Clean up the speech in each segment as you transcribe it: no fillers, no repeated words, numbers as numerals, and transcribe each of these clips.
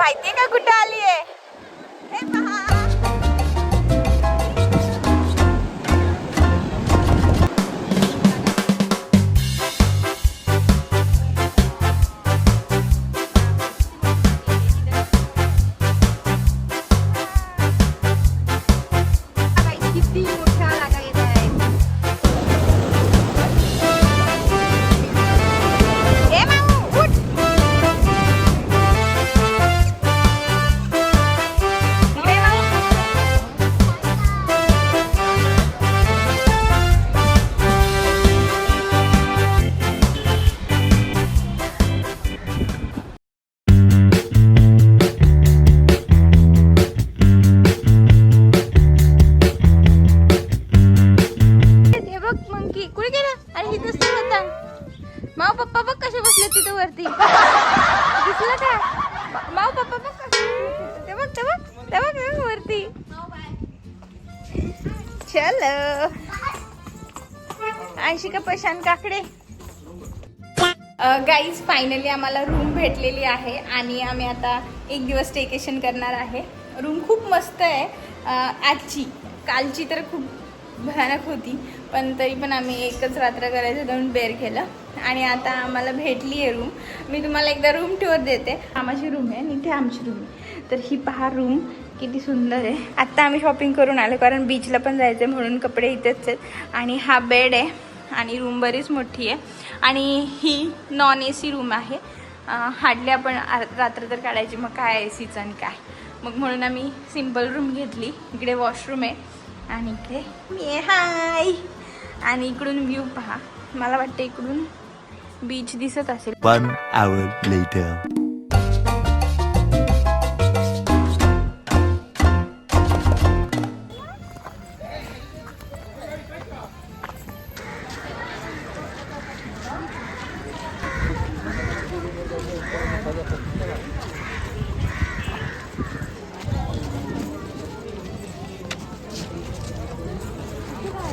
माहितीये का कुठे आली आहे? हे पहा. किती मोठा लागा येत आहे. ए माऊ उठ. इकडे माऊ. हे बघ मंकी कुठे गेला? अरे ही दिसतो होता. माऊ पप्पा बघ कसे बसले तिथे वरती. दिसलं का? माऊ पप्पा बघ कसे बसले. ते बघ ते बघ ते बघ ते बघ वरती. चलो आशिका प्रशांत काकडे. गाईज फायनली आम्हाला रूम भेटलेली आहे आणि आम्ही आता एक दिवस स्टेकेशन करणार आहे. रूम खूप मस्त आहे. आजची कालची तर खूप भयानक होती, पण तरी पण आम्ही एकच रात्र करायचं म्हणून बेर केलं आणि आता आम्हाला भेटली आहे रूम. मी तुम्हाला एकदा रूम टूर देते. आमची रूम आहे आणि इथे आमची रूम आहे. तर ही पहा रूम किती सुंदर आहे. आत्ता आम्ही शॉपिंग करून आलो कारण बीचला पण जायचं आहे म्हणून कपडे इथेच आहेत. आणि हा बेड आहे आणि रूम बरीच मोठी आहे आणि ही नॉन AC रूम आहे. हार्डली आपण रात्र तर काढायची, मग काय ACचं आणि काय, मग म्हणून आम्ही सिम्पल रूम घेतली. इकडे वॉशरूम आहे आणि इकडे मी हाय आणि इकडून व्ह्यू पहा. मला वाटतं इकडून बीच दिसत असेल. 1 hour later.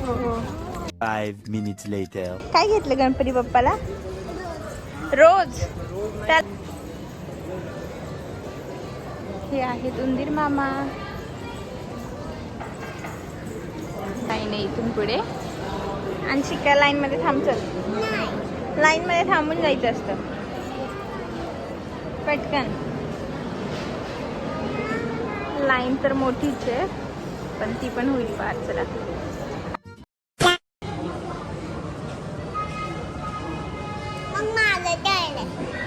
हो. 5 minutes later. काय घेतलं गणपती बाप्पाला? रोज. हे आहेत उंदीर मामा. काही नाही इथून पुढे. आणि शिका लाईन मध्ये थांबचल. लाईन मध्ये थांबून जायचं असतं पटकन. लाईन तर मोठीच आहे पण ती पण होईल पार. चला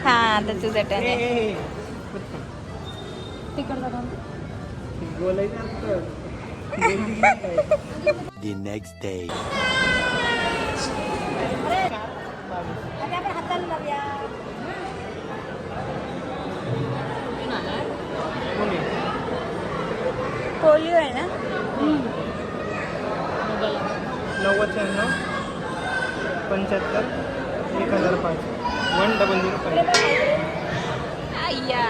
हा आता तुझं टर्न आहे. The next day. पोलिओ आहे ना. 9096 75 1005 100. अय्या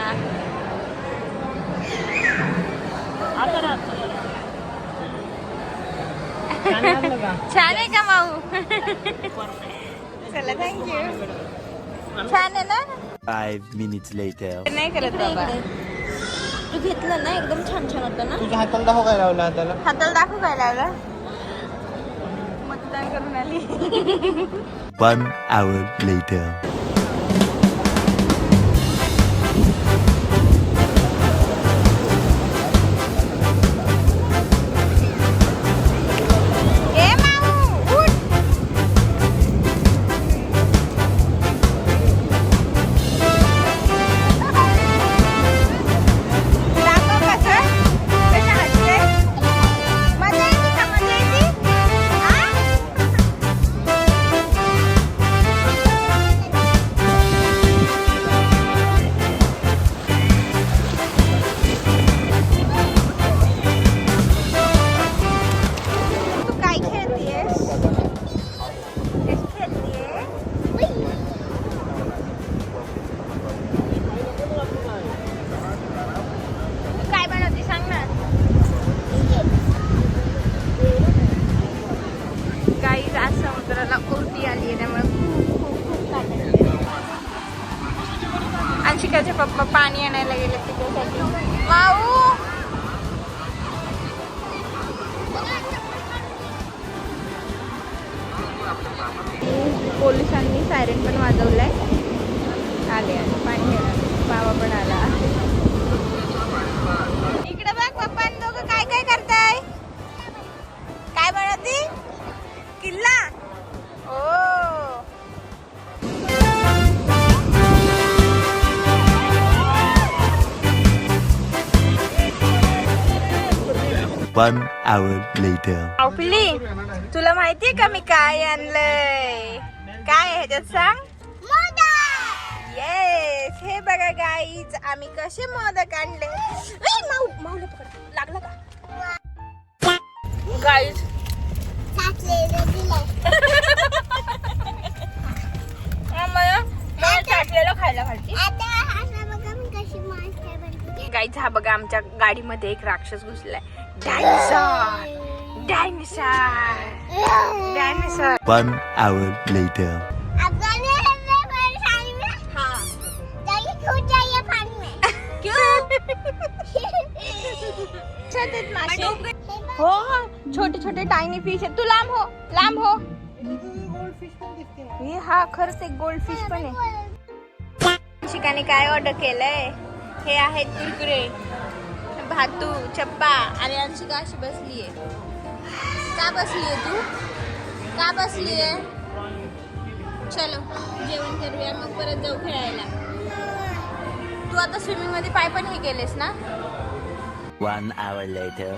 छान आहे का माऊ? चला थँक्यू. छान आहे ना. 5 minutes later. नाही करत बाबा. तू घेतलं ना एकदम छान छान होतं ना. तुझ्या हाताला दाखव काय लावला हाताला. हाताला दाखवू काय लावलं? मतदान करून आली. 1 hour later. ए माऊ उठ. दाखव कसं हसते. मजा येते का? मजा येते. आ? तिच्यासाठी. माऊ पोलिसांनी सायरन पण वाजवलाय. आले पाणी घ्यायला. बाबा पण आला. इकडे बघ पप्पा दोघं काय काय करताय. काय बनवती किल्ला. ओ 1 hour later. पिल्ली तुला माहितीये का मी काय आणलंय. काय आहे ह्याच्यात सांग. येस हे बघा गाईज आम्ही कसे मोदक आणले. माऊला पकड लागला का गाईज. चाटलेलं खायला घालते गाईज. हा बघा आमच्या गाडीमध्ये एक राक्षस घुसलाय. Dinosaur dinosaur dinosaur. 1 hour later. हो छोटे छोटे टायनी फिश आहे. तू लांब हो लांब हो. हे हा खरंच एक गोल्ड फिश पण आहे. शिकाने काय ऑर्डर केलंय. हे आहेत कुरकुरे भातू चप्पा आणि अंशिका अशी बसलीये. का बसलीये तू. का बसलीये. चलो जेवण करूया मग परत जाऊ खेळायला. तू आता स्विमिंग मध्ये पाय पण हे केलेस ना. 1 hour later.